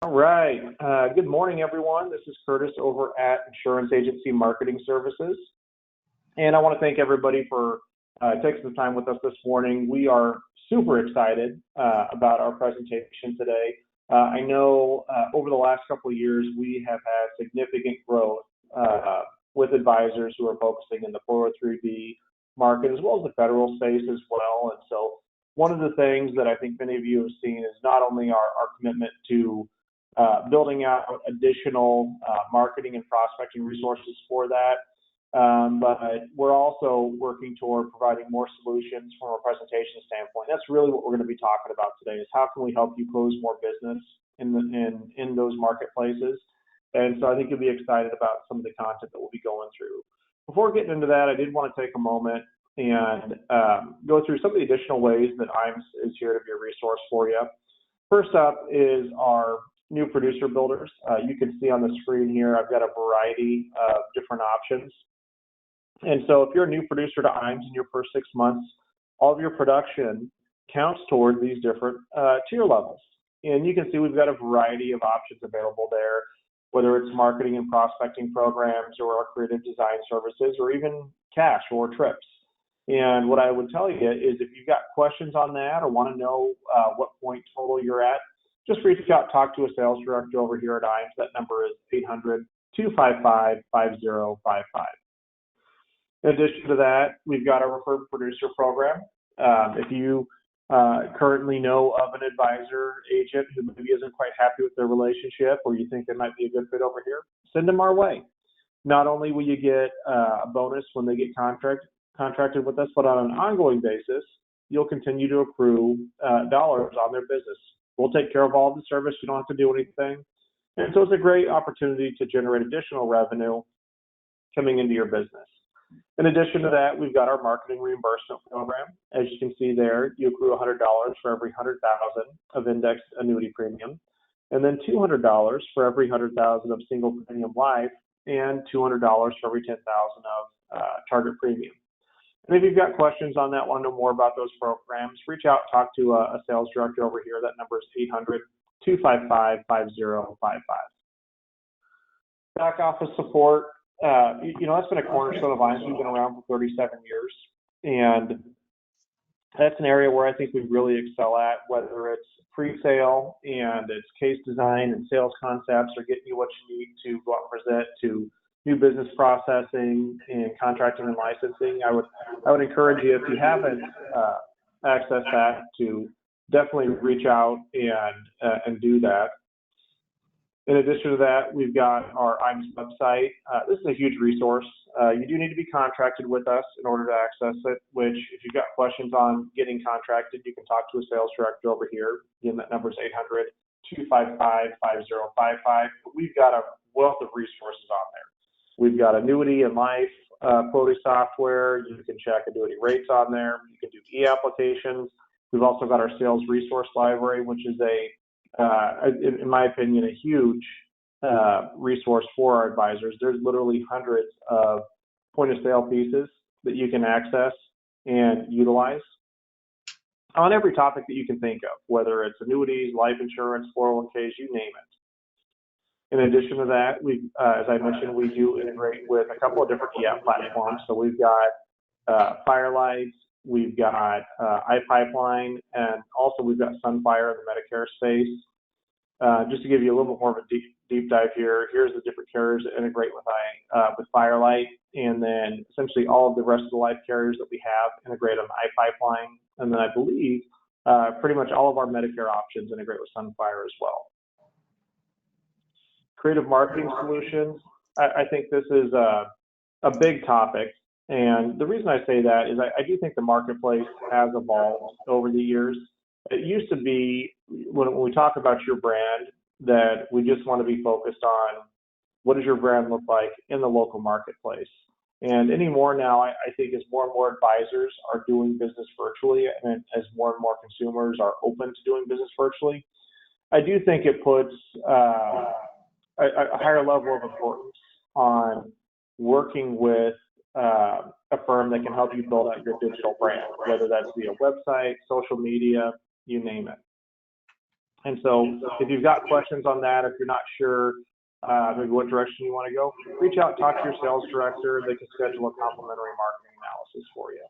All right. Good morning, everyone. This is Curtis over at Insurance Agency Marketing Services. And I want to thank everybody for taking some time with us this morning. We are super excited about our presentation today. I know over the last couple of years, we have had significant growth with advisors who are focusing in the 403B market as well as the federal space as well. And so one of the things that I think many of you have seen is not only our commitment to building out additional marketing and prospecting resources for that, but we're also working toward providing more solutions from a presentation standpoint. That's really what we're going to be talking about today, is how can we help you close more business in those marketplaces. And so I think you'll be excited about some of the content that we'll be going through. Before getting into that, I did want to take a moment and go through some of the additional ways that IAMS is here to be a resource for you. First up is our new producer builders. You can see on the screen here, I've got a variety of different options. And so if you're a new producer to IAMS in your first 6 months, all of your production counts toward these different tier levels. And you can see we've got a variety of options available there, whether it's marketing and prospecting programs or our creative design services or even cash or trips. And what I would tell you is if you've got questions on that or want to know what point total you're at, just reach out, talk to a sales director over here at IAMS. That number is 800-255-5055. In addition to that, we've got our referred producer program. If you currently know of an advisor agent who maybe isn't quite happy with their relationship or you think they might be a good fit over here, send them our way. Not only will you get a bonus when they get contracted with us, but on an ongoing basis, you'll continue to accrue dollars on their business. We'll take care of all the service. You don't have to do anything. And so it's a great opportunity to generate additional revenue coming into your business. In addition to that, we've got our marketing reimbursement program. As you can see there, you accrue $100 for every $100,000 of indexed annuity premium, and then $200 for every $100,000 of single premium life, and $200 for every $10,000 of target premium. And if you've got questions on that, want to know more about those programs, reach out, talk to a sales director over here. That number is 800-255-5055. Back office support, that's been a cornerstone of IAMS. We've been around for 37 years. And that's an area where I think we really excel at, whether it's pre-sale and it's case design and sales concepts or getting you what you need to go out and present, to new business processing and contracting and licensing. I would encourage you, if you haven't accessed that, to definitely reach out and do that. In addition to that, we've got our IAMS website. This is a huge resource. You do need to be contracted with us in order to access it, which if you've got questions on getting contracted, you can talk to a sales director over here. Again, that number is 800-255-5055. But we've got a wealth of resources on there. We've got annuity and life quoting software. You can check annuity rates on there. You can do e-applications. We've also got our sales resource library, which is in my opinion, a huge resource for our advisors. There's literally hundreds of point of sale pieces that you can access and utilize on every topic that you can think of, whether it's annuities, life insurance, 401ks, you name it. In addition to that, as I mentioned, we do integrate with a couple of different e-app platforms. So we've got Firelight, we've got iPipeline, and also we've got Sunfire in the Medicare space. Just to give you a little bit more of a deep dive here, here's the different carriers that integrate with Firelight, and then essentially all of the rest of the life carriers that we have integrate on iPipeline, and then I believe pretty much all of our Medicare options integrate with Sunfire as well. Creative marketing solutions, I think this is a big topic. And the reason I say that is I do think the marketplace has evolved over the years. It used to be, when we talk about your brand, that we just want to be focused on what does your brand look like in the local marketplace. And anymore now, I think as more and more advisors are doing business virtually, and as more and more consumers are open to doing business virtually, I do think it puts a higher level of importance on working with a firm that can help you build out your digital brand, whether that's via website, social media, you name it. And so if you've got questions on that, if you're not sure maybe what direction you want to go, reach out, talk to your sales director. They can schedule a complimentary marketing analysis for you.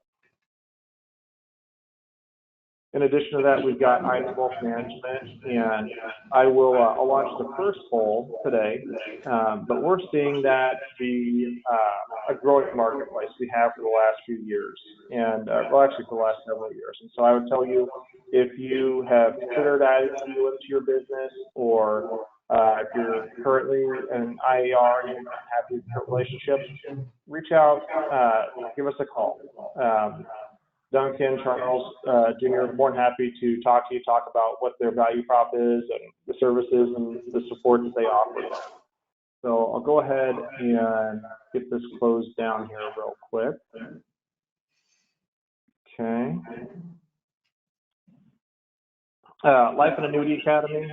In addition to that, we've got IAMS Wealth Management, and I'll launch the first poll today, but we're seeing that be a growing marketplace we have for the last few years, and well, actually for the last several years. And so I would tell you, if you have considered adding you into your business, or if you're currently an IAR and you're not happy with your relationship, reach out, give us a call. Duncan, Charles, Jr., more than happy to talk about what their value prop is and the services and the support that they offer. So I'll go ahead and get this closed down here real quick. Okay. Life and Annuity Academy.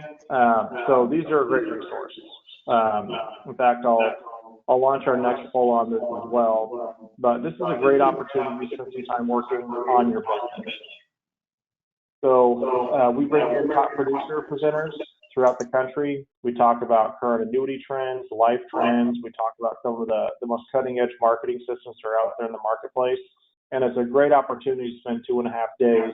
So these are a great resource. In fact, I'll launch our next poll on this as well, but this is a great opportunity to spend some time working on your business. So we bring in top producer presenters throughout the country. We talk about current annuity trends, life trends. We talk about some of the most cutting edge marketing systems that are out there in the marketplace. And it's a great opportunity to spend 2.5 days,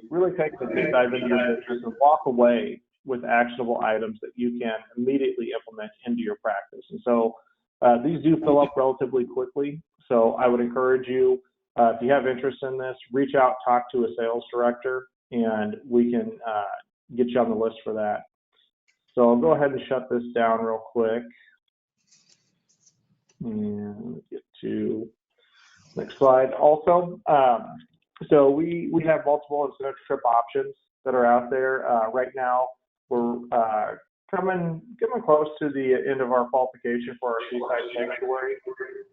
really take a deep dive into your business and walk away with actionable items that you can immediately implement into your practice. And so these do fill up relatively quickly, so I would encourage you, if you have interest in this, reach out, talk to a sales director, and we can get you on the list for that. So I'll go ahead and shut this down real quick. And get to next slide. Also, so we have multiple incentive trip options that are out there. Right now, we're coming close to the end of our qualification for our Seaside Sanctuary.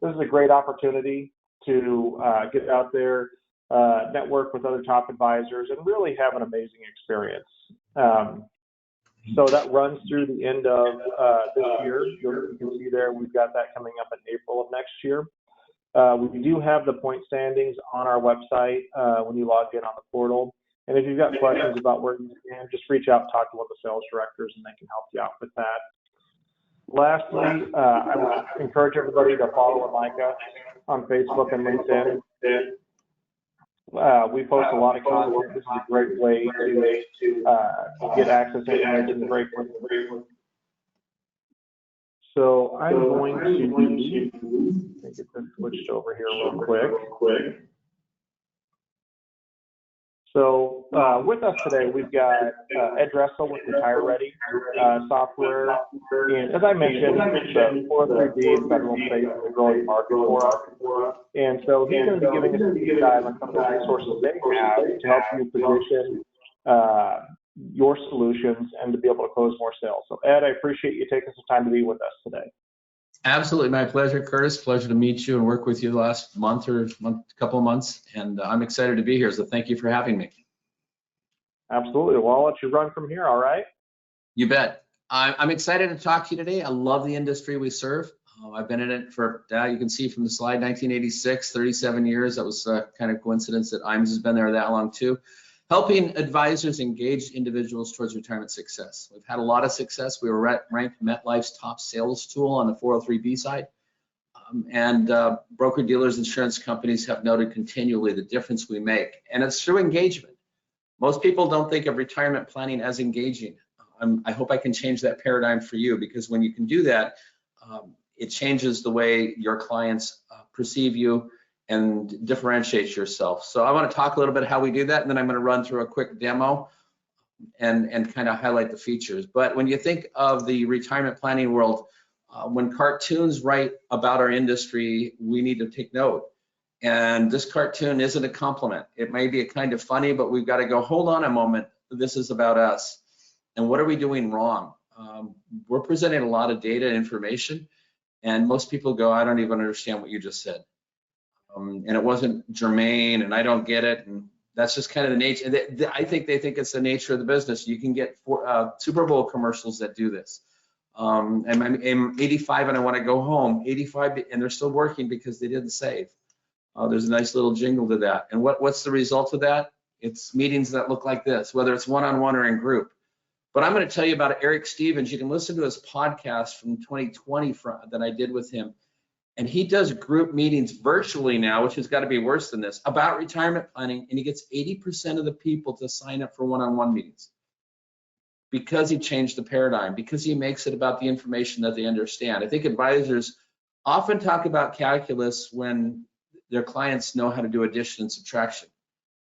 This is a great opportunity to get out there, network with other top advisors, and really have an amazing experience. So that runs through the end of this year. You can see there we've got that coming up in April of next year. We do have the point standings on our website when you log in on the portal. And if you've got questions about where you stand, just reach out and talk to one of the sales directors, and they can help you out with that. Lastly, I would encourage everybody to follow and like us on Facebook and LinkedIn. We post a lot of content. This is a great way to get access to information very quickly. So I'm going to get this switched over here real quick. So with us today, we've got Ed Dressel with RetireReady software. And as I mentioned, the 403B federal space is a growing market for us. And so he's going to be giving us a deep dive on some of the resources they have to help you position your solutions and to be able to close more sales. So Ed, I appreciate you taking some time to be with us today. Absolutely, my pleasure, Curtis. Pleasure to meet you and work with you the last couple of months, and I'm excited to be here. So thank you for having me. Absolutely. Well, I'll let you run from here. All right. You bet. I'm excited to talk to you today. I love the industry we serve. I've been in it for, you can see from the slide, 1986, 37 years. That was kind of coincidence that IAMS has been there that long too. Helping advisors engage individuals towards retirement success. We've had a lot of success. We were ranked MetLife's top sales tool on the 403B side. And broker dealers, insurance companies have noted continually the difference we make. And it's through engagement. Most people don't think of retirement planning as engaging. I hope I can change that paradigm for you, because when you can do that, it changes the way your clients perceive you and differentiate yourself. So I want to talk a little bit how we do that, and then I'm going to run through a quick demo and kind of highlight the features. But when you think of the retirement planning world, when cartoons write about our industry, we need to take note. And this cartoon isn't a compliment. It may be a kind of funny, but we've got to go, hold on a moment. This is about us. And what are we doing wrong? We're presenting a lot of data and information, and most people go, I don't even understand what you just said. And it wasn't germane, and I don't get it. And that's just kind of the nature. I think they think it's the nature of the business. You can get Super Bowl commercials that do this. I'm 85 and I want to go home. 85, and they're still working because they didn't save. There's a nice little jingle to that. And what's the result of that? It's meetings that look like this, whether it's one-on-one or in group. But I'm going to tell you about Eric Stevens. You can listen to his podcast from 2020 that I did with him. And he does group meetings virtually now, which has got to be worse than this, about retirement planning. And he gets 80% of the people to sign up for one-on-one meetings because he changed the paradigm, because he makes it about the information that they understand. I think advisors often talk about calculus when their clients know how to do addition and subtraction.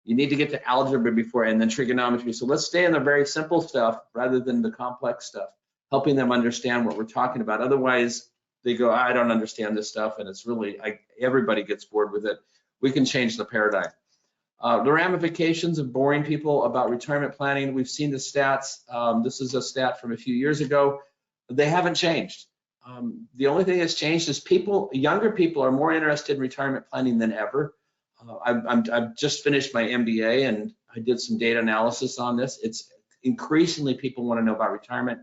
You need to get to algebra before and then trigonometry. So let's stay in the very simple stuff rather than the complex stuff, helping them understand what we're talking about. Otherwise, they go, I don't understand this stuff, and it's really, everybody gets bored with it. We can change the paradigm. The ramifications of boring people about retirement planning, we've seen the stats. This is a stat from a few years ago. They haven't changed. The only thing that's changed is younger people are more interested in retirement planning than ever. I've just finished my MBA and I did some data analysis on this. It's increasingly people want to know about retirement,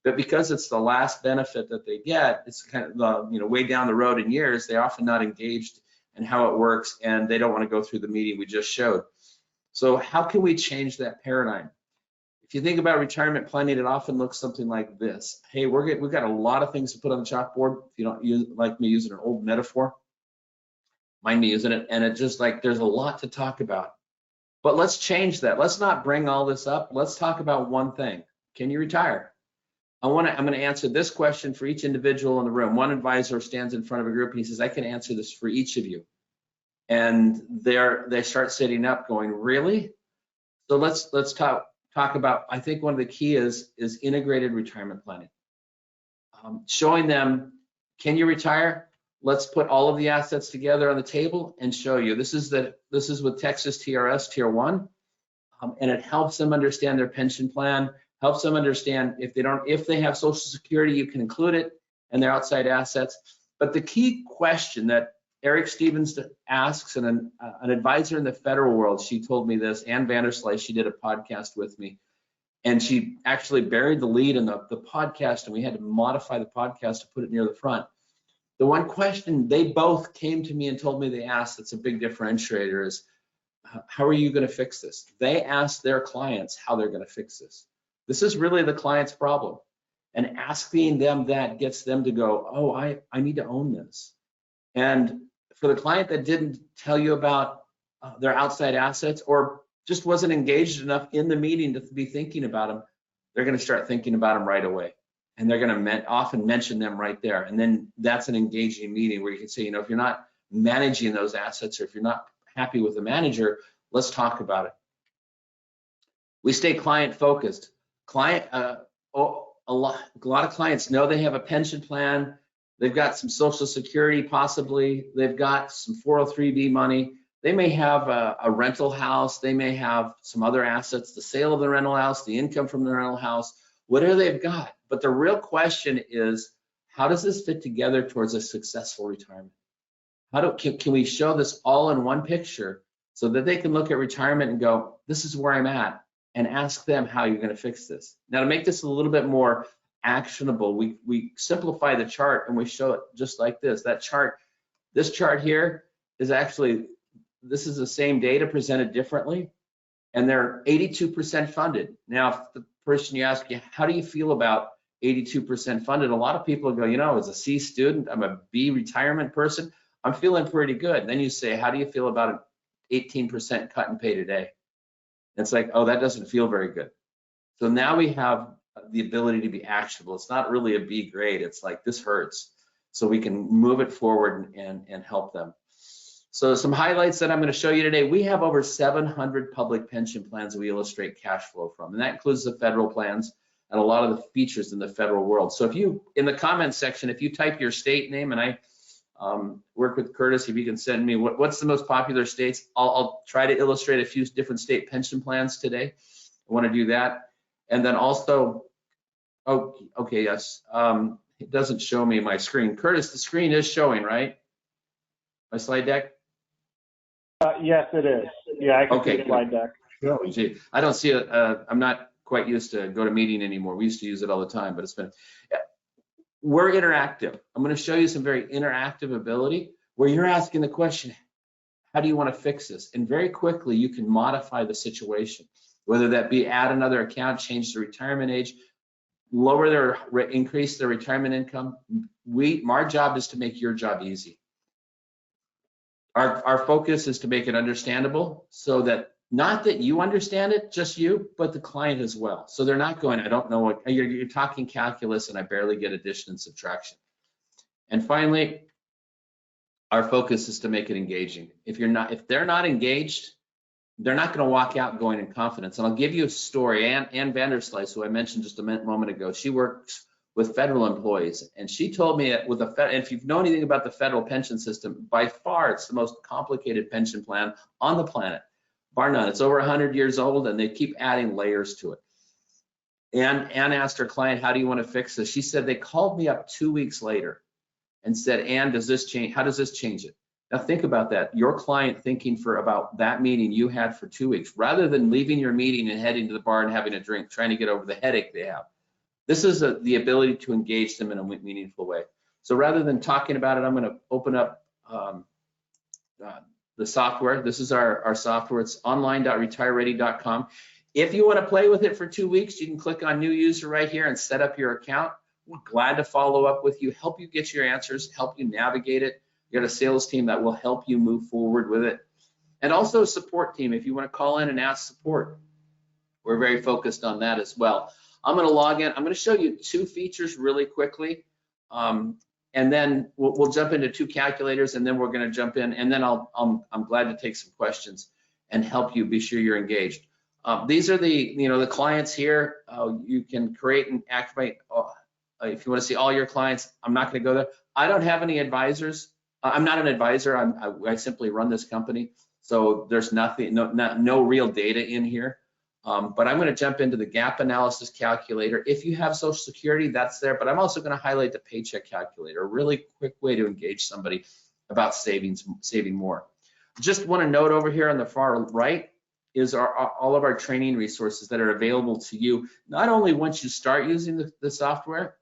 but because it's the last benefit that they get, it's kind of the, way down the road in years, they're often not engaged in how it works and they don't want to go through the meeting we just showed. So how can we change that paradigm? If you think about retirement planning, it often looks something like this. Hey, we've got a lot of things to put on the chalkboard. If you don't like me using an old metaphor, mind me using it, and it's just like there's a lot to talk about. But let's change that. Let's not bring all this up. Let's talk about one thing. Can you retire? I'm going to answer this question for each individual in the room. One advisor stands in front of a group and he says, I can answer this for each of you. And they start sitting up going, really? So let's talk about, I think one of the key is integrated retirement planning. Showing them, can you retire? Let's put all of the assets together on the table and show you. This is with Texas TRS Tier 1, and it helps them understand their pension plan, helps them understand if they have Social Security, you can include it and their outside assets. But the key question that Eric Stevens asks, and an advisor in the federal world, she told me this, Ann Vanderslice, she did a podcast with me, and she actually buried the lead in the podcast, and we had to modify the podcast to put it near the front. The one question they both came to me and told me they asked, that's a big differentiator, is how are you going to fix this? They asked their clients how they're going to fix this. This is really the client's problem. And asking them that gets them to go, oh, I need to own this. And for the client that didn't tell you about their outside assets or just wasn't engaged enough in the meeting to be thinking about them, they're going to start thinking about them right away. And they're going to often mention them right there. And then that's an engaging meeting where you can say, if you're not managing those assets or if you're not happy with the manager, let's talk about it. We stay client focused. A lot of clients know they have a pension plan. They've got some Social Security possibly. They've got some 403B money. They may have a rental house. They may have some other assets, the sale of the rental house, the income from the rental house, whatever they've got. But the real question is, how does this fit together towards a successful retirement? Can we show this all in one picture so that they can look at retirement and go, this is where I'm at, and ask them how you're going to fix this. Now, to make this a little bit more actionable, we simplify the chart and we show it just like this. This chart here is actually, this is the same data presented differently, and they're 82% funded. Now, if the person you ask, how do you feel about 82% funded? A lot of people go, as a C student, I'm a B retirement person, I'm feeling pretty good. And then you say, how do you feel about an 18% cut and pay today? It's like, oh, that doesn't feel very good. So now we have the ability to be actionable. It's not really a B grade. It's like, this hurts. So we can move it forward and help them. So some highlights that I'm going to show you today. We have over 700 public pension plans that we illustrate cash flow from, and that includes the federal plans and a lot of the features in the federal world. So if you, in the comments section, if you type your state name, and I work with Curtis, if you can send me what's the most popular states, I'll try to illustrate a few different state pension plans today. I want to do that. And then also, oh, okay, yes, it doesn't show me my screen. Curtis, the screen is showing, right? My slide deck? Yes, it is. Yeah, I can see the slide deck. Gee, I don't see it. I'm not quite used to GoToMeeting anymore. We used to use it all the time, but it's been, we're interactive. I'm going to show you some very interactive ability where you're asking the question, how do you want to fix this? And very quickly, you can modify the situation. whether that be add another account, change the retirement age, increase their retirement income. Our job is to make your job easy. Our focus is to make it understandable, so that not that you understand it, just you, but the client as well. So they're not going, I don't know what, you're talking calculus and I barely get addition and subtraction. And finally, our focus is to make it engaging. If they're not engaged, they're not going to walk out going in confidence. And I'll give you a story. Ann Vanderslice, who I mentioned just a moment ago, she works with federal employees, and she told me and if you know anything about the federal pension system, by far it's the most complicated pension plan on the planet, bar none. It's over 100 years old, and they keep adding layers to it. And Ann asked her client, how do you want to fix this? She said, they called me up 2 weeks later and said, Ann, does this change? How does this change it? Now think about that. Your client thinking for about that meeting you had for 2 weeks, rather than leaving your meeting and heading to the bar and having a drink, trying to get over the headache they have. This is the ability to engage them in a meaningful way. So rather than talking about it, I'm going to open up the software. This is our software. It's online.retireready.com. If you want to play with it for 2 weeks, you can click on new user right here and set up your account. We're glad to follow up with you, help you get your answers, help you navigate it. You got a sales team that will help you move forward with it. And also a support team if you want to call in and ask support. We're very focused on that as well. I'm going to log in. I'm going to show you 2 features really quickly. And then we'll jump into 2 calculators, and then we're going to jump in, and then I'm glad to take some questions and help you be sure you're engaged. These are the clients here. You can create and activate. If you want to see all your clients, I'm not going to go there. I don't have any advisors. I'm not an advisor. I simply run this company. So there's nothing, no real data in here. But I'm going to jump into the gap analysis calculator. If you have Social Security, that's there. But I'm also going to highlight the paycheck calculator, a really quick way to engage somebody about saving more. Just want to note over here on the far right is all of our training resources that are available to you, not only once you start using the software,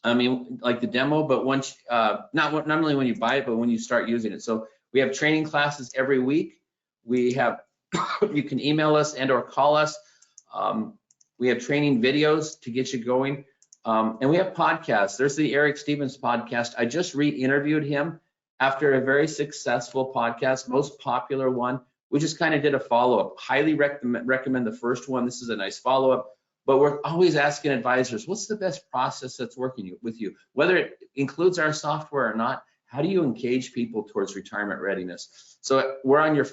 I mean, like the demo, but once, not only when you buy it, but when you start using it. So we have training classes every week. We have, you can email us and or call us. We have training videos to get you going. And we have podcasts. There's the Eric Stevens podcast. I just re-interviewed him after a very successful podcast, most popular one. We just kind of did a follow-up. Highly recommend the first one. This is a nice follow-up. But we're always asking advisors, what's the best process that's working with you? Whether it includes our software or not, how do you engage people towards retirement readiness? So we're on your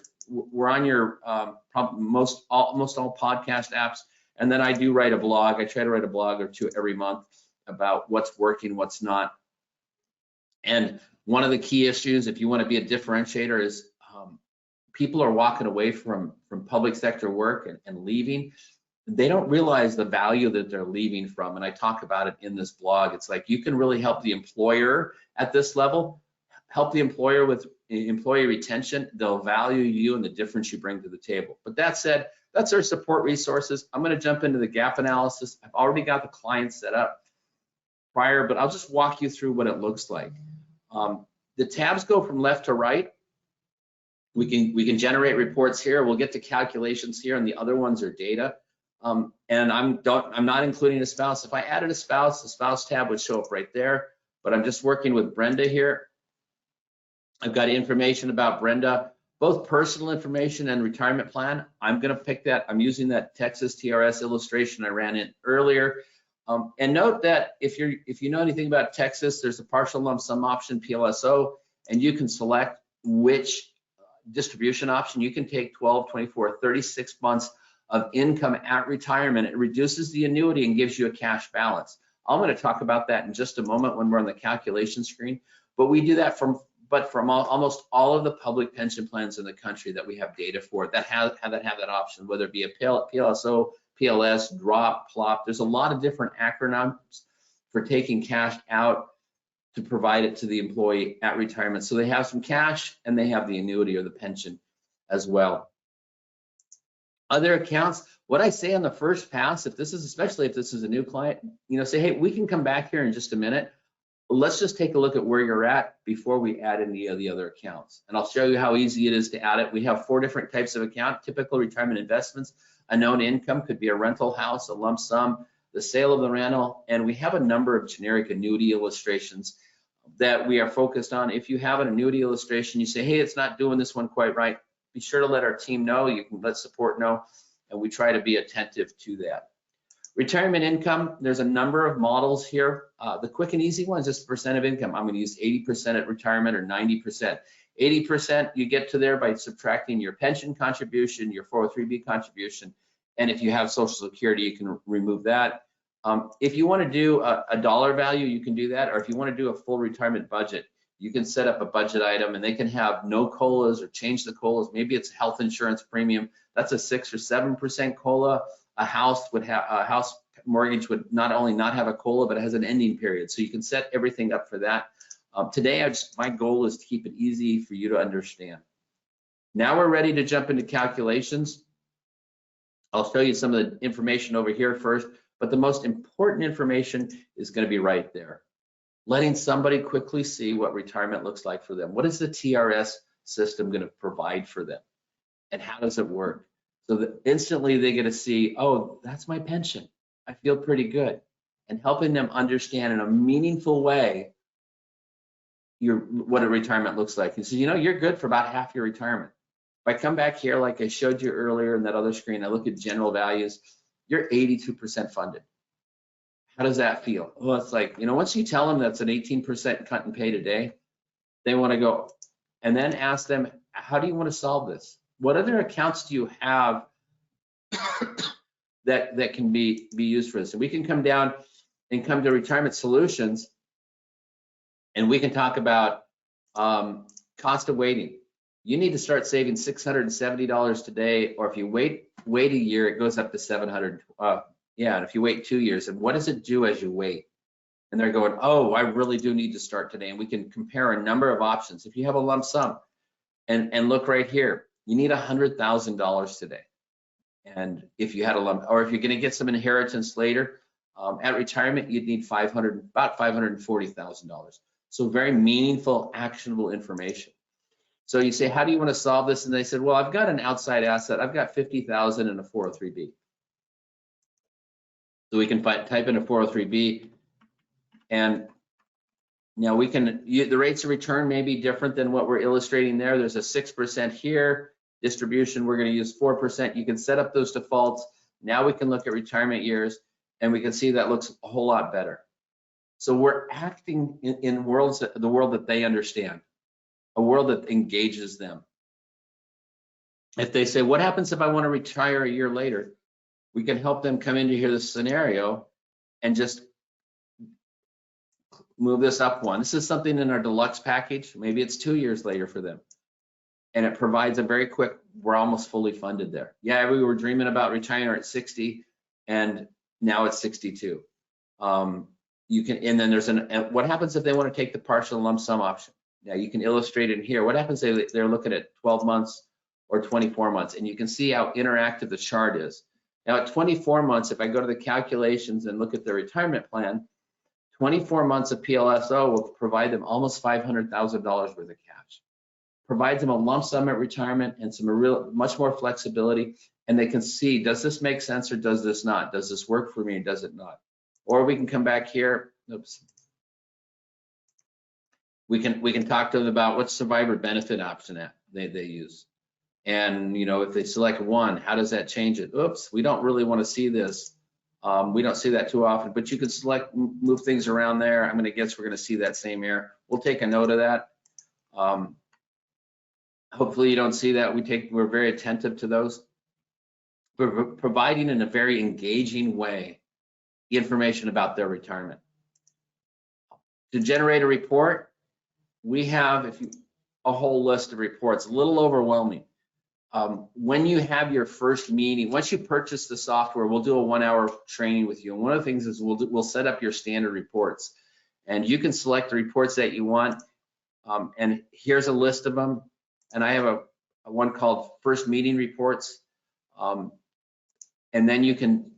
most all podcast apps, and then I do write a blog. I try to write a blog or 2 every month about what's working, what's not. And one of the key issues, if you want to be a differentiator, is people are walking away from public sector work and leaving. They don't realize the value that they're leaving from, and I talk about it in this blog. It's like you can really help the employer at this level, help the employer with employee retention. They'll value you and the difference you bring to the table. But that said, that's our support resources. I'm going to jump into the gap analysis. I've already got the client set up prior, but I'll just walk you through what it looks like. The tabs go from left to right. We can generate reports here. We'll get to calculations here, and the other ones are data. And I'm not including a spouse. If I added a spouse, the spouse tab would show up right there, but I'm just working with Brenda here. I've got information about Brenda, both personal information and retirement plan. I'm going to pick that. I'm using that Texas TRS illustration I ran in earlier. And note that if you know anything about Texas, there's a partial lump sum option, PLSO, and you can select which distribution option. You can take 12, 24, 36 months of income at retirement. It reduces the annuity and gives you a cash balance. I'm going to talk about that in just a moment when we're on the calculation screen. But we do that from almost all of the public pension plans in the country that we have data for that have that option, whether it be a PLSO, PLS, drop, plop. There's a lot of different acronyms for taking cash out to provide it to the employee at retirement. So they have some cash and they have the annuity or the pension as well. Other accounts, what I say on the first pass, especially if this is a new client, say, hey, we can come back here in just a minute. Let's just take a look at where you're at before we add any of the other accounts. And I'll show you how easy it is to add it. We have 4 different types of account: typical retirement investments, A known income could be a rental house, a lump sum, the sale of the rental, and we have a number of generic annuity illustrations that we are focused on. If you have an annuity illustration, you say, hey, it's not doing this one quite right, be sure to let our team know. You can let support know, and we try to be attentive to that. Retirement income, there's a number of models here. The quick and easy one is just percent of income. I'm going to use 80% at retirement or 90%. 80% you get to there by subtracting your pension contribution, your 403B contribution, and if you have Social Security, you can remove that. If you want to do a dollar value, you can do that, or if you want to do a full retirement budget, you can set up a budget item, and they can have no COLAs or change the COLAs. Maybe it's health insurance premium. That's a 6 or 7% COLA. A house mortgage would not only not have a COLA, but it has an ending period. So you can set everything up for that. Today, my goal is to keep it easy for you to understand. Now we're ready to jump into calculations. I'll show you some of the information over here first, but the most important information is going to be right there. Letting somebody quickly see what retirement looks like for them. What is the TRS system going to provide for them? And how does it work? So that instantly they get to see, oh, that's my pension. I feel pretty good. And helping them understand in a meaningful way what a retirement looks like. And so, you're good for about half your retirement. If I come back here, like I showed you earlier in that other screen, I look at general values, you're 82% funded. How does that feel? Well, it's like, once you tell them that's an 18% cut and pay today, they want to go. And then ask them, how do you want to solve this? What other accounts do you have that can be used for this? And we can come down and come to Retirement Solutions, and we can talk about cost of waiting. You need to start saving $670 today, or if you wait a year, it goes up to $700. And if you wait 2 years, and what does it do as you wait? And they're going, oh, I really do need to start today. And we can compare a number of options. If you have a lump sum, and look right here, you need $100,000 today. And if you had a lump, or if you're going to get some inheritance later, at retirement, you'd need about $540,000. So very meaningful, actionable information. So you say, how do you want to solve this? And they said, well, I've got an outside asset. I've got $50,000 in a 403B. So we can type in a 403B, and now we can, the rates of return may be different than what we're illustrating there. There's a 6% here. Distribution, we're going to use 4%. You can set up those defaults. Now we can look at retirement years, and we can see that looks a whole lot better. So we're acting in the world that they understand, a world that engages them. If they say, what happens if I want to retire a year later? We can help them come into here, this scenario, and just move this up one. This is something in our deluxe package. Maybe it's 2 years later for them. And it provides a very quick, we're almost fully funded there. Yeah, we were dreaming about retiring at 60, and now it's 62. You can, and then there's what happens if they want to take the partial lump sum option? Now you can illustrate it here. What happens if they're looking at 12 months or 24 months? And you can see how interactive the chart is. Now at 24 months, if I go to the calculations and look at their retirement plan, 24 months of PLSO will provide them almost $500,000 worth of cash. Provides them a lump sum at retirement and much more flexibility, and they can see, does this make sense or does this not? Does this work for me or does it not? Or we can come back here. Oops. We can talk to them about what survivor benefit option they use. And if they select one, how does that change it? Oops, we don't really want to see this. We don't see that too often, but you can move things around there. I'm going to guess we're going to see that same error. We'll take a note of that. Hopefully you don't see that. We're very attentive to those. We're providing in a very engaging way information about their retirement. To generate a report, we have a whole list of reports, a little overwhelming. When you have your first meeting, once you purchase the software, we'll do a 1-hour training with you. And one of the things is we'll set up your standard reports, and you can select the reports that you want. And here's a list of them. And I have a one called first meeting reports. And then you can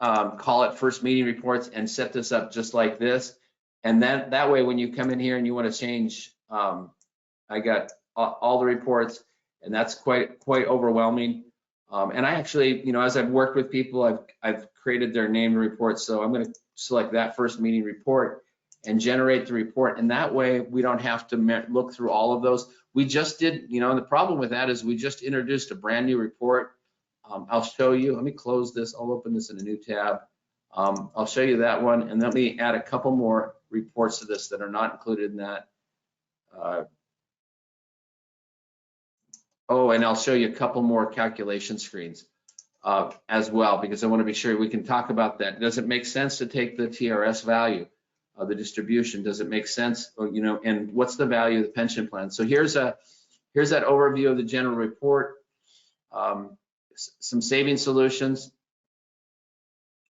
call it first meeting reports and set this up just like this. And then that way, when you come in here and you want to change, I got all the reports, and that's quite overwhelming. And I actually, as I've worked with people, I've created their named reports. So I'm going to select that first meeting report and generate the report. And that way we don't have to look through all of those. We just did, and the problem with that is we just introduced a brand new report. I'll show you, let me close this. I'll open this in a new tab. I'll show you that one. And let me add a couple more reports to this that are not included in that. And I'll show you a couple more calculation screens as well, because I want to be sure we can talk about that. Does it make sense to take the TRS value of the distribution? Does it make sense, and what's the value of the pension plan? So here's that overview of the general report, some saving solutions,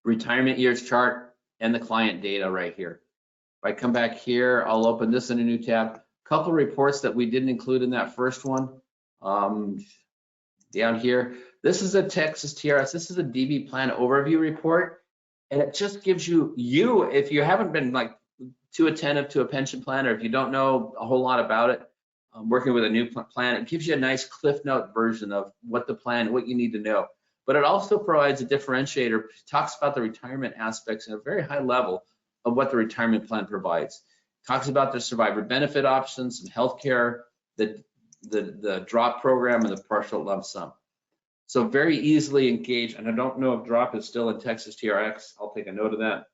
retirement years chart, and the client data right here. If I come back here, I'll open this in a new tab. Couple reports that we didn't include in that first one. Down here, this is a Texas TRS. This is a DB plan overview report, and it just gives you, if you haven't been like too attentive to a pension plan, or if you don't know a whole lot about it, working with a new plan, it gives you a nice Cliff Note version of what you need to know. But it also provides a differentiator, talks about the retirement aspects at a very high level of what the retirement plan provides. Talks about the survivor benefit options, some healthcare, the drop program, and the partial lump sum. So very easily engaged, and I don't know if drop is still in Texas TRX. I'll take a note of that.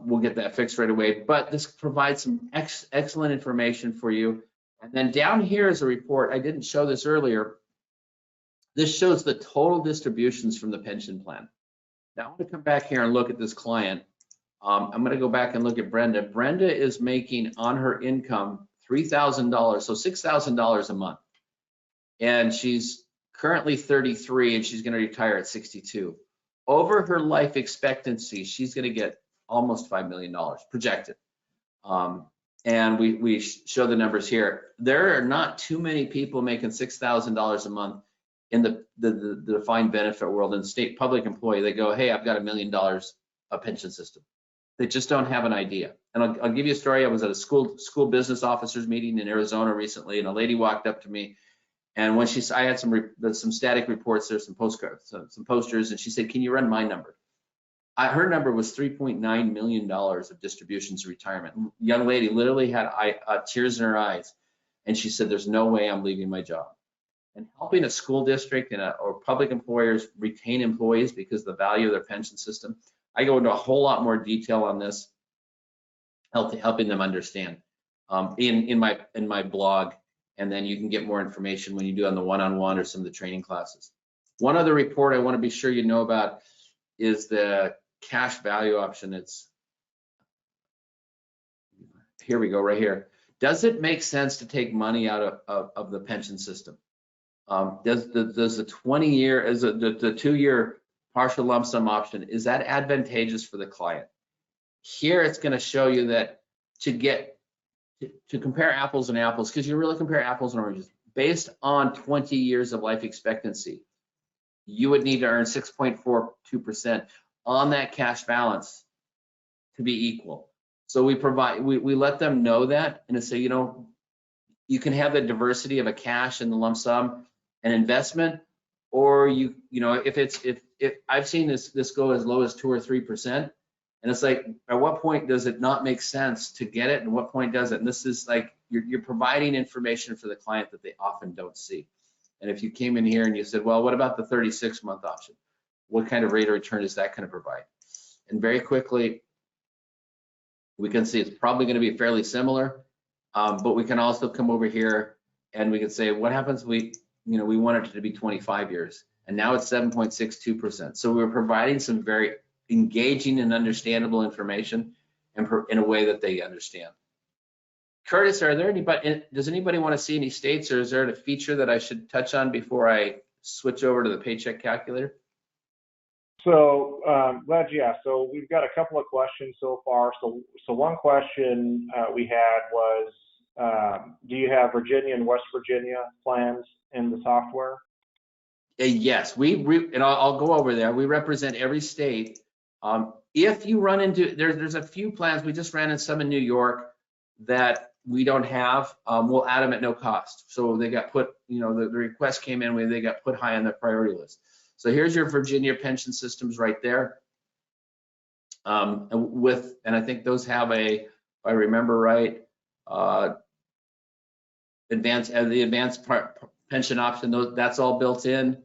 We'll get that fixed right away. But this provides some excellent information for you. And then down here is a report. I didn't show this earlier. This shows the total distributions from the pension plan. Now I want to come back here and look at this client. I'm going to go back and look at Brenda. Brenda is making on her income $3,000, so $6,000 a month. And she's currently 33 and she's going to retire at 62. Over her life expectancy, she's going to get almost $5 million projected. And we show the numbers here. There are not too many people making $6,000 a month in the defined benefit world. In state public employee, they go, hey, I've got $1 million a pension system. They just don't have an idea. And I'll give you a story. I was at a school business officers meeting in Arizona recently, and a lady walked up to me, and when I had some static reports there, some postcards, some posters, and she said, "Can you run my number?" Her number was $3.9 million of distributions retirement. Young lady literally had tears in her eyes, and she said, "There's no way I'm leaving my job." And helping a school district or public employers retain employees because of the value of their pension system. I go into a whole lot more detail on this, helping them understand in my blog, and then you can get more information when you do on the one-on-one or some of the training classes. One other report I want to be sure you know about is the cash value option. Here we go, right here. Does it make sense to take money out of the pension system? Does the 20-year, the 2-year partial lump sum option, is that advantageous for the client? Here it's going to show you that to compare apples and apples, because you really compare apples and oranges, based on 20 years of life expectancy, you would need to earn 6.42% on that cash balance to be equal. So we let them know that, and say, you can have the diversity of a cash and the lump sum and investment, or if I've seen this go as low as 2 or 3%, and it's like, at what point does it not make sense to get it, and what point does it? And this is like, you're providing information for the client that they often don't see. And if you came in here and you said, well, what about the 36-month option? What kind of rate of return is that going to provide? And very quickly, we can see it's probably going to be fairly similar, but we can also come over here and we can say, what happens? We wanted it to be 25 years, and now it's 7.62%. So we're providing some very engaging and understandable information in a way that they understand. Curtis, does anybody want to see any states, or is there a feature that I should touch on before I switch over to the paycheck calculator? So glad you asked. So we've got a couple of questions so far. So one question we had was, do you have Virginia and West Virginia plans in the software? Yes, and I'll go over there. We represent every state. If you run into, there's a few plans, we just ran in some in New York that we don't have, we'll add them at no cost. So they got put, the request came in when they got put high on the priority list. So here's your Virginia pension systems right there. And I think those have if I remember right, the advanced pension option, that's all built in.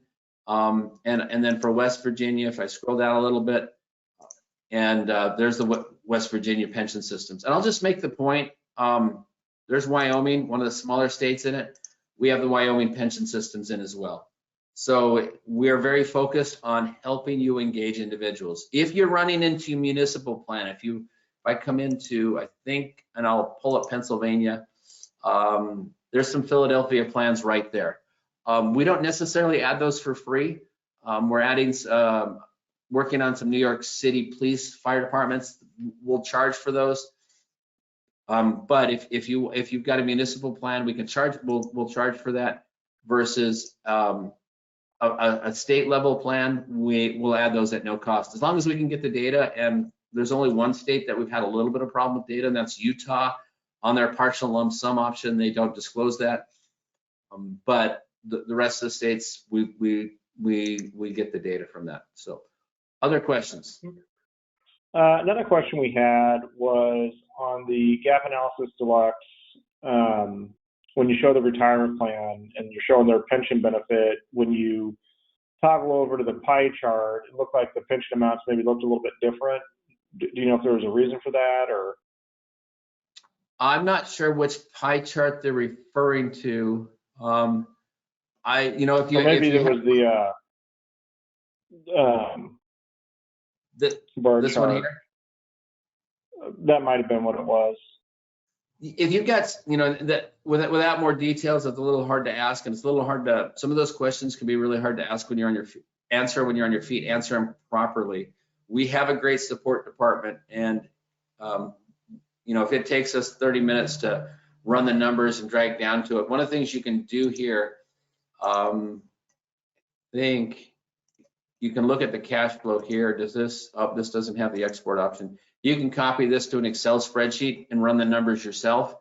And then for West Virginia, if I scroll down a little bit, and there's the West Virginia pension systems. And I'll just make the point, there's Wyoming, one of the smaller states in it. We have the Wyoming pension systems in as well. So we're very focused on helping you engage individuals. If you're running into a municipal plan, if I come into, I think, and I'll pull up Pennsylvania, there's some Philadelphia plans right there. We don't necessarily add those for free. We're adding, working on some New York City police, fire departments. We'll charge for those. But if you've got a municipal plan, we can charge. We'll charge for that versus a state level plan. We'll add those at no cost as long as we can get the data. And there's only one state that we've had a little bit of problem with data, and that's Utah. On their partial lump sum option, they don't disclose that. But the rest of the states, we get the data from that. So, other questions? Another question we had was on the Gap Analysis Deluxe. When you show the retirement plan and you're showing their pension benefit, when you toggle over to the pie chart, it looked like the pension amounts maybe looked a little bit different. Do you know if there was a reason for that, or? I'm not sure which pie chart they're referring to. If you maybe it was the bar this chart. One here. That might have been what it was. If you've got, that without more details, it's a little hard to ask, and it's a little hard to. Some of those questions can be really hard to ask when you're on your feet. Answer them properly. We have a great support department, and if it takes us 30 minutes to run the numbers and drag down to it, one of the things you can do here, I think you can look at the cash flow here. Does this? This doesn't have the export option. You can copy this to an Excel spreadsheet and run the numbers yourself,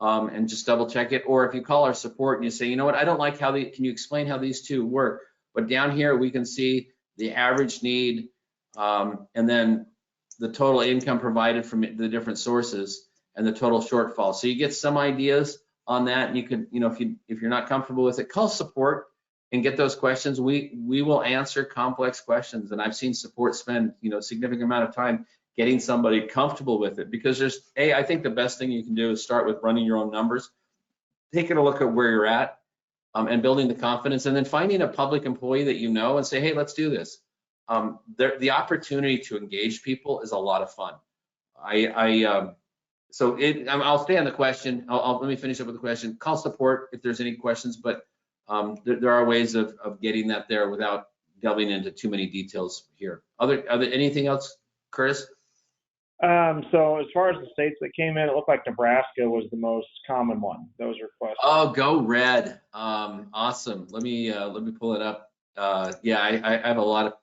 and just double check it. Or if you call our support and you say, you know what, I don't like how can you explain how these two work? But down here we can see the average need, and then the total income provided from the different sources and the total shortfall. So you get some ideas on that, and you can, if you're not comfortable with it, call support and get those questions. We will answer complex questions, and I've seen support spend significant amount of time getting somebody comfortable with it, because I think the best thing you can do is start with running your own numbers, taking a look at where you're at, and building the confidence, and then finding a public employee that you know and say, hey, let's do this. The opportunity to engage people is a lot of fun. I'll stay on the question. Let me finish up with the question. Call support if there's any questions, but there are ways of getting that there without delving into too many details here. Anything else, Curtis? So as far as the states that came in, it looked like Nebraska was the most common one. Those requests. Oh, go red! Awesome. Let me pull it up. I have a lot of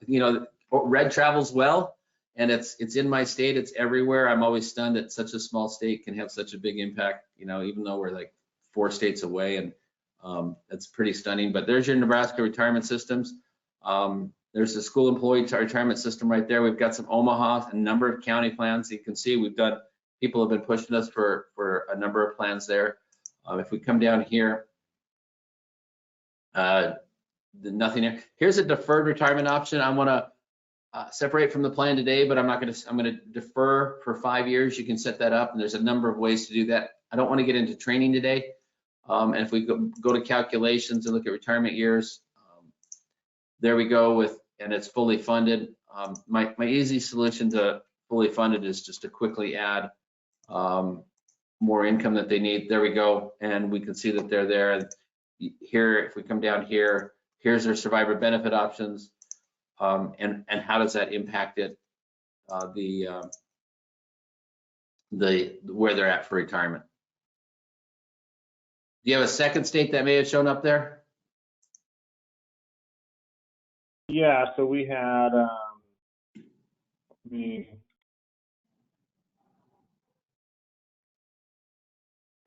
red travels well, and it's in my state. It's everywhere. I'm always stunned that such a small state can have such a big impact. Even though we're like 4 states away, and it's pretty stunning. But there's your Nebraska retirement systems. There's the school employee retirement system right there. We've got some Omaha, a number of county plans. You can see people have been pushing us for a number of plans there. If we come down here, nothing here. Here's a deferred retirement option. I want to separate from the plan today, but I'm going to defer for 5 years. You can set that up, and there's a number of ways to do that. I don't want to get into training today. And if we go to calculations and look at retirement years, there we go and it's fully funded. My easy solution to fully funded is just to quickly add more income that they need. There we go, and we can see that they're there. And here, if we come down here, here's their survivor benefit options, and how does that impact it? Where they're at for retirement. Do you have a second state that may have shown up there? Yeah, so we had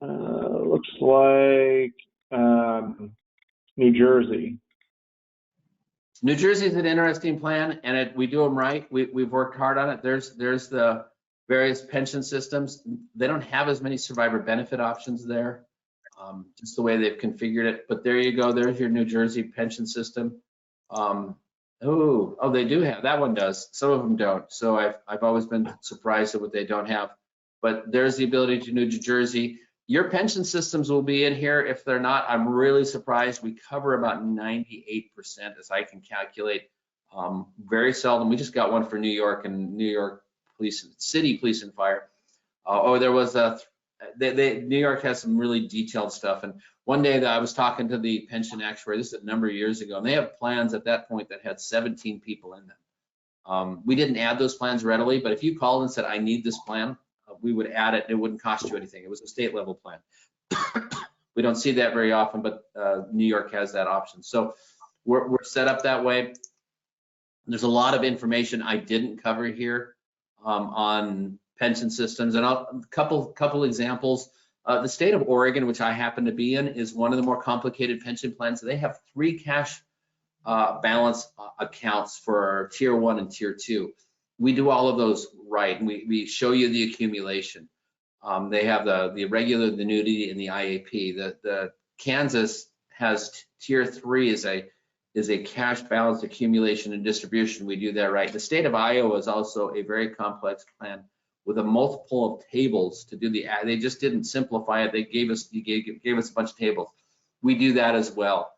looks like New Jersey. New Jersey is an interesting plan, and we do them right. We've worked hard on it. There's the various pension systems. They don't have as many survivor benefit options there, just the way they've configured it. But there you go. There's your New Jersey pension system. Oh, they do have, that one does. Some of them don't. So I've always been surprised at what they don't have. But there's the ability to New Jersey. Your pension systems will be in here. If they're not, I'm really surprised. We cover about 98% as I can calculate. Very seldom. We just got one for New York and New York City Police and Fire. There was New York has some really detailed stuff. And one day that I was talking to the pension actuary, this is a number of years ago, and they have plans at that point that had 17 people in them. We didn't add those plans readily, but if you called and said, I need this plan, we would add it. It wouldn't cost you anything. It was a state level plan. We don't see that very often, but New York has that option. So we're set up that way. There's a lot of information I didn't cover here on pension systems, and a couple examples. The state of Oregon, which I happen to be in, is one of the more complicated pension plans. They have 3 cash balance accounts for tier 1 and tier 2. We do all of those right, and we show you the accumulation. They have the regular, the annuity, and the IAP. The Kansas has tier 3 is a cash balance accumulation and distribution. We do that right. The state of Iowa is also a very complex plan with a multiple of tables to do they just didn't simplify it. They gave us a bunch of tables. We do that as well.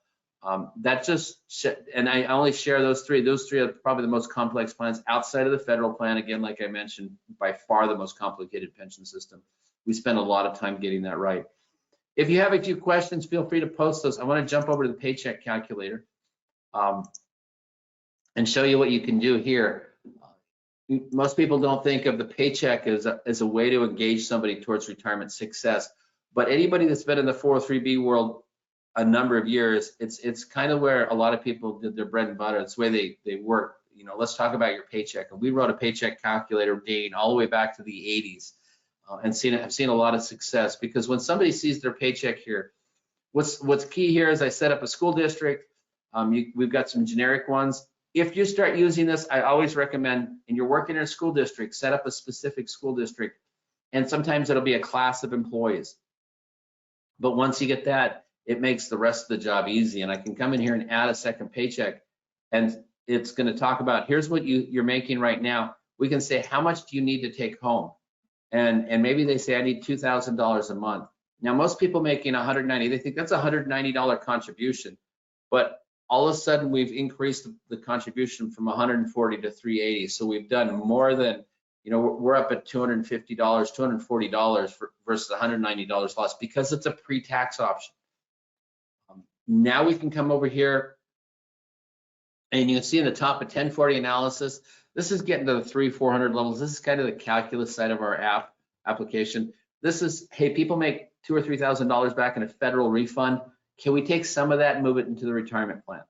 And I only share those three. Those 3 are probably the most complex plans outside of the federal plan. Again, like I mentioned, by far the most complicated pension system. We spend a lot of time getting that right. If you have a few questions, feel free to post those. I want to jump over to the paycheck calculator and show you what you can do here. Most people don't think of the paycheck as a way to engage somebody towards retirement success, but anybody that's been in the 403B world a number of years, it's kind of where a lot of people did their bread and butter. It's the way they work. You know, let's talk about your paycheck. And we wrote a paycheck calculator, Dean, all the way back to the 80s, and have seen a lot of success, because when somebody sees their paycheck here, what's key here is I set up a school district. We've got some generic ones. If you start using this, I always recommend, and you're working in a school district, set up a specific school district, and sometimes it'll be a class of employees. But once you get that, it makes the rest of the job easy. And I can come in here and add a second paycheck, and it's going to talk about, here's what you're making right now. We can say, how much do you need to take home? And maybe they say, I need $2,000 a month. Now, most people making $190, they think that's a $190 contribution, but all of a sudden we've increased the contribution from 140 to 380. So we've done more than, we're up at $250, $240 versus $190 loss, because it's a pre-tax option. Now we can come over here, and you can see in the top of 1040 analysis, this is getting to the 300-400 levels. This is kind of the calculus side of our application. This is, hey, people make $2,000 or $3,000 back in a federal refund. Can we take some of that and move it into the retirement plan?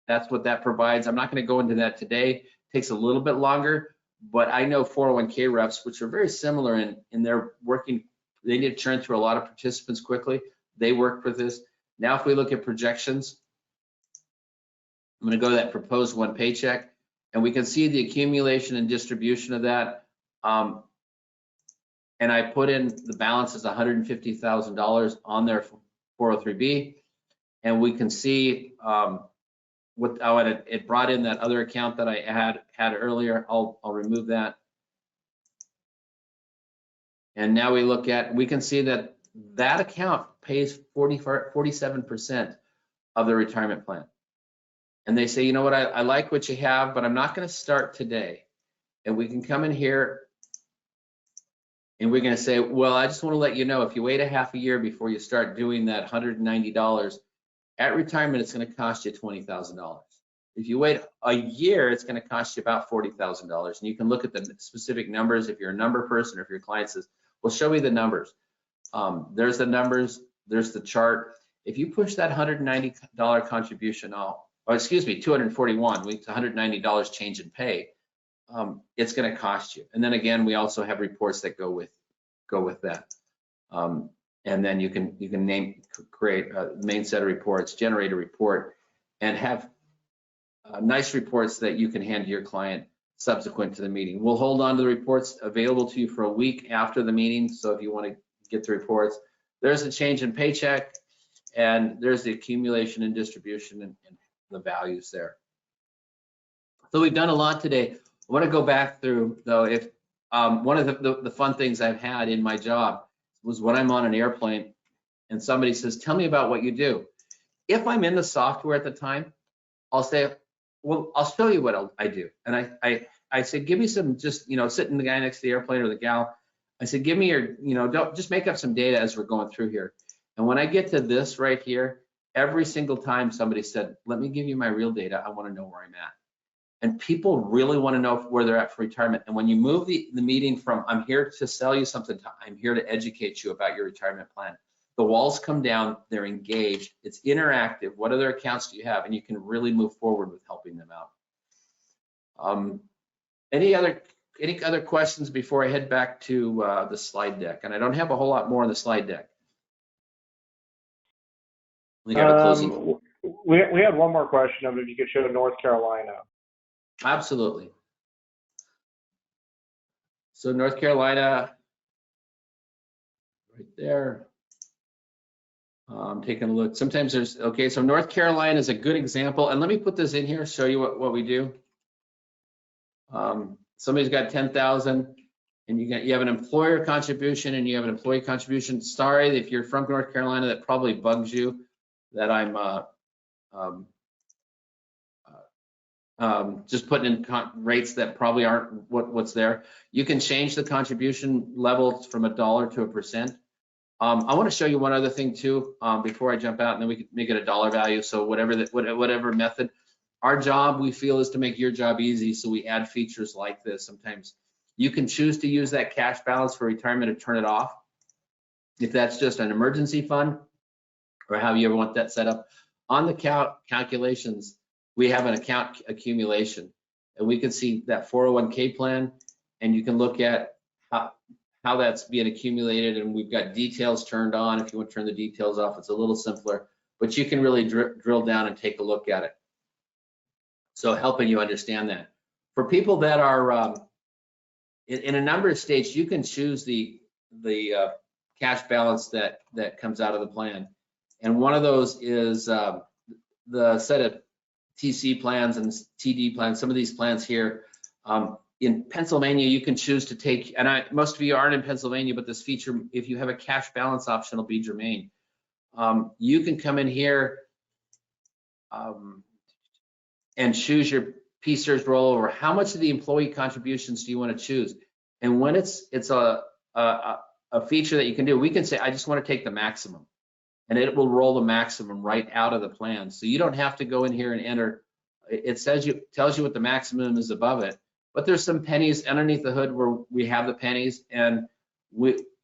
That's what that provides. I'm not going to go into that today. It takes a little bit longer, but I know 401k reps, which are very similar in their working, they need to churn through a lot of participants quickly. They work with this. Now, if we look at projections, I'm going to go to that proposed one paycheck, and we can see the accumulation and distribution of that. And I put in the balance as $150,000 on their 403B. And we can see it brought in that other account that I had earlier. I'll remove that. And now we can see that account pays 47% of the retirement plan. And they say, you know what, I like what you have, but I'm not going to start today. And we can come in here and we're going to say, well, I just want to let you know, if you wait a half a year before you start doing that $190, at retirement, it's going to cost you $20,000. If you wait a year, it's going to cost you about $40,000. And you can look at the specific numbers. If you're a number person, or if your client says, well, show me the numbers. There's the numbers, there's the chart. If you push that $190 contribution out, or excuse me, 241, it's $190 change in pay, it's going to cost you. And then again, we also have reports that go with that. And then you can create a main set of reports, generate a report, and have nice reports that you can hand to your client subsequent to the meeting. We'll hold on to the reports available to you for a week after the meeting. So if you want to get the reports, there's a change in paycheck, and there's the accumulation and distribution and the values there. So we've done a lot today. I want to go back through, though, if one of the fun things I've had in my job was when I'm on an airplane and somebody says, tell me about what you do. If I'm in the software at the time, I'll say, well, I'll show you what I do. And I said, give me some, just, sitting the guy next to the airplane or the gal, I said, give me your, don't just make up some data as we're going through here. And when I get to this right here, every single time somebody said, let me give you my real data, I want to know where I'm at. And people really want to know where they're at for retirement. And when you move the meeting from, I'm here to sell you something, to I'm here to educate you about your retirement plan, the walls come down, they're engaged, it's interactive. What other accounts do you have? And you can really move forward with helping them out. Any other questions before I head back to the slide deck? And I don't have a whole lot more on the slide deck. We got a closing. We had one more question of if you could show North Carolina. Absolutely. So North Carolina, right there. I'm taking a look. Sometimes there's, okay, so North Carolina is a good example. And let me put this in here, show you what we do. Somebody's got 10,000 and you have an employer contribution and you have an employee contribution. Sorry, if you're from North Carolina, that probably bugs you that I'm just putting in rates that probably aren't what's there. You can change the contribution levels from $1 to 1%. I want to show you one other thing too before I jump out, and then we can make it a dollar value. So whatever method, our job we feel is to make your job easy. So we add features like this. Sometimes you can choose to use that cash balance for retirement or turn it off. If that's just an emergency fund or how you ever want that set up. On the calculations, we have an account accumulation, and we can see that 401k plan, and you can look at how that's being accumulated, and we've got details turned on. If you want to turn the details off, it's a little simpler, but you can really drill down and take a look at it. So helping you understand that. For people that are in a number of states, you can choose the cash balance that comes out of the plan, and one of those is the set of TC plans and TD plans. Some of these plans here. In Pennsylvania, you can choose to take, and most of you aren't in Pennsylvania, but this feature, if you have a cash balance option, will be germane. You can come in here and choose your PSERS rollover. How much of the employee contributions do you want to choose? And when it's a feature that you can do, we can say, I just want to take the maximum, and it will roll the maximum right out of the plan. So you don't have to go in here and enter. It tells you what the maximum is above it. But there's some pennies underneath the hood where we have the pennies, and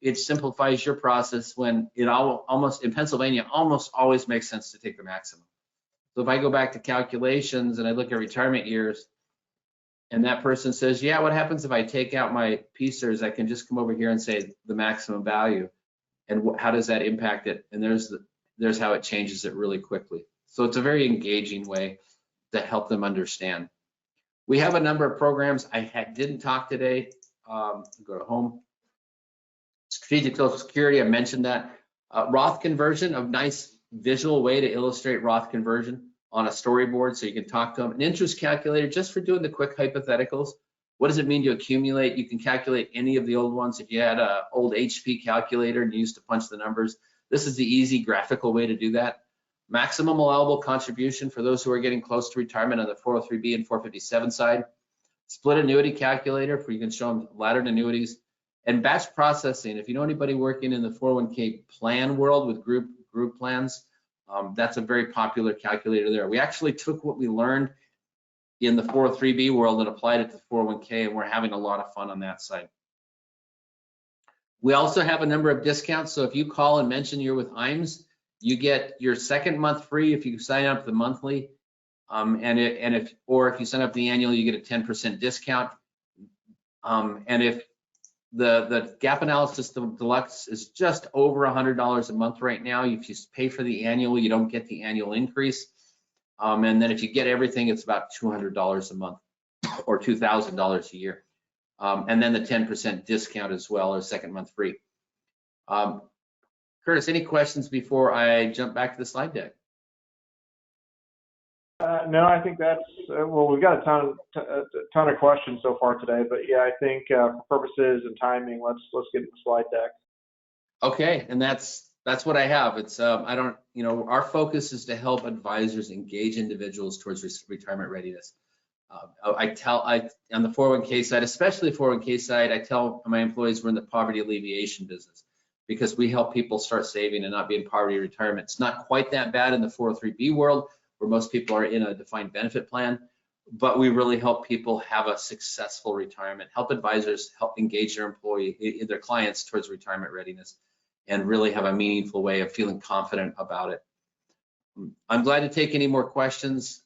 it simplifies your process when it almost, in Pennsylvania, almost always makes sense to take the maximum. So if I go back to calculations and I look at retirement years, and that person says, yeah, what happens if I take out my PSERS? I can just come over here and say the maximum value, and how does that impact it? And there's how it changes it really quickly. So it's a very engaging way to help them understand. We have a number of programs. I didn't talk today. Go to home. Strategic Social Security, I mentioned that. Roth conversion, a nice visual way to illustrate Roth conversion on a storyboard so you can talk to them. An interest calculator, just for doing the quick hypotheticals. What does it mean to accumulate? You can calculate any of the old ones. If you had an old HP calculator and you used to punch the numbers, this is the easy graphical way to do that. Maximum allowable contribution for those who are getting close to retirement on the 403B and 457 side. Split annuity calculator for you can show them laddered annuities. And batch processing. If you know anybody working in the 401k plan world with group plans, that's a very popular calculator there. We actually took what we learned in the 403B world and applied it to 401k, and we're having a lot of fun on that side. We also have a number of discounts. So if you call and mention you're with IAMS, you get your second month free if you sign up the monthly, or if you sign up the annual, you get a 10% discount. And if The gap analysis, the deluxe, is just over $100 a month right now. If you pay for the annual, you don't get the annual increase. And then if you get everything, it's about $200 a month or $2,000 a year. And then the 10% discount as well, or second month free. Curtis, any questions before I jump back to the slide deck? No, I think that's, well, we've got a ton of questions so far today, but yeah, I think for purposes and timing, let's get to the slide deck. Okay, and that's what I have. It's our focus is to help advisors engage individuals towards retirement readiness. On the 401k side, especially 401k side, I tell my employees we're in the poverty alleviation business because we help people start saving and not be in poverty retirement. It's not quite that bad in the 403b world, where most people are in a defined benefit plan, but we really help people have a successful retirement, help advisors help engage their clients towards retirement readiness, and really have a meaningful way of feeling confident about it. I'm glad to take any more questions,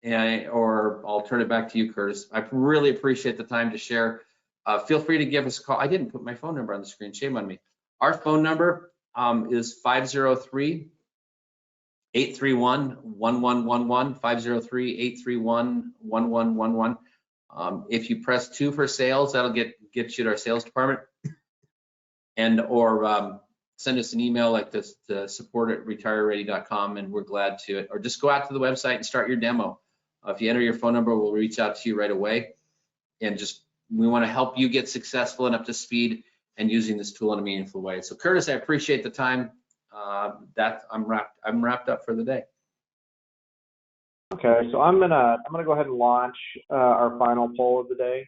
or I'll turn it back to you, Curtis. I really appreciate the time to share. Feel free to give us a call. I didn't put my phone number on the screen, shame on me. Our phone number is 503-831-1111, 503-831-1111. If you press 2 for sales, that'll get you to our sales department, or send us an email like this to support@retireready.com, and we're glad to, or just go out to the website and start your demo. If you enter your phone number, we'll reach out to you right away, and we want to help you get successful and up to speed and using this tool in a meaningful way. So Curtis, I appreciate the time. I'm wrapped up for the day. Okay, so I'm gonna go ahead and launch our final poll of the day.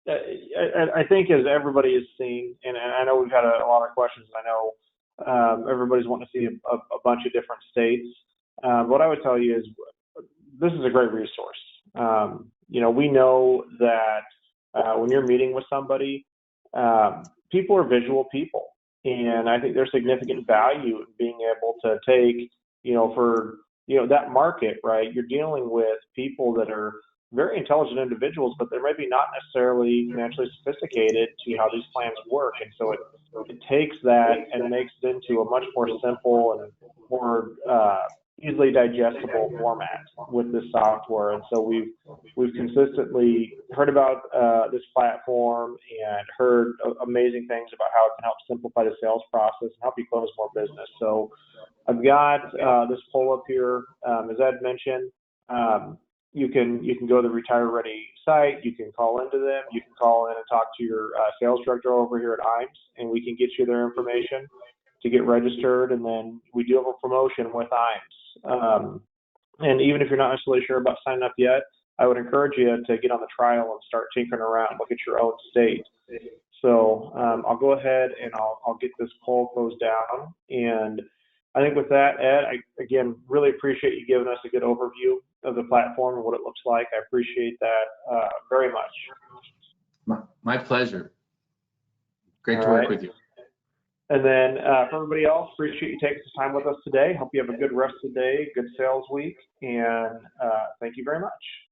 I think as everybody is seeing, and I know we've had a lot of questions. I know everybody's wanting to see a bunch of different states. What I would tell you is this is a great resource. We know that when you're meeting with somebody, people are visual people. And I think there's significant value in being able to take, for that market, right? You're dealing with people that are very intelligent individuals, but they're maybe not necessarily financially sophisticated to how these plans work. And so it takes that and makes it into a much more simple and more easily digestible format with this software. And so we've consistently heard about this platform and heard amazing things about how it can help simplify the sales process and help you close more business. So I've got this poll up here. As Ed mentioned, you can go to the RetireReady site. You can call into them. You can call in and talk to your sales director over here at IAMS, and we can get you their information to get registered. And then we do have a promotion with IAMS. And even if you're not necessarily sure about signing up yet, I would encourage you to get on the trial and start tinkering around, look at your own state. So I'll go ahead and I'll get this poll closed down. And I think with that, Ed, I, again, really appreciate you giving us a good overview of the platform and what it looks like. I appreciate that very much. My pleasure. Great to work with you. And then for everybody else, appreciate you taking some time with us today. Hope you have a good rest of the day, good sales week, and thank you very much.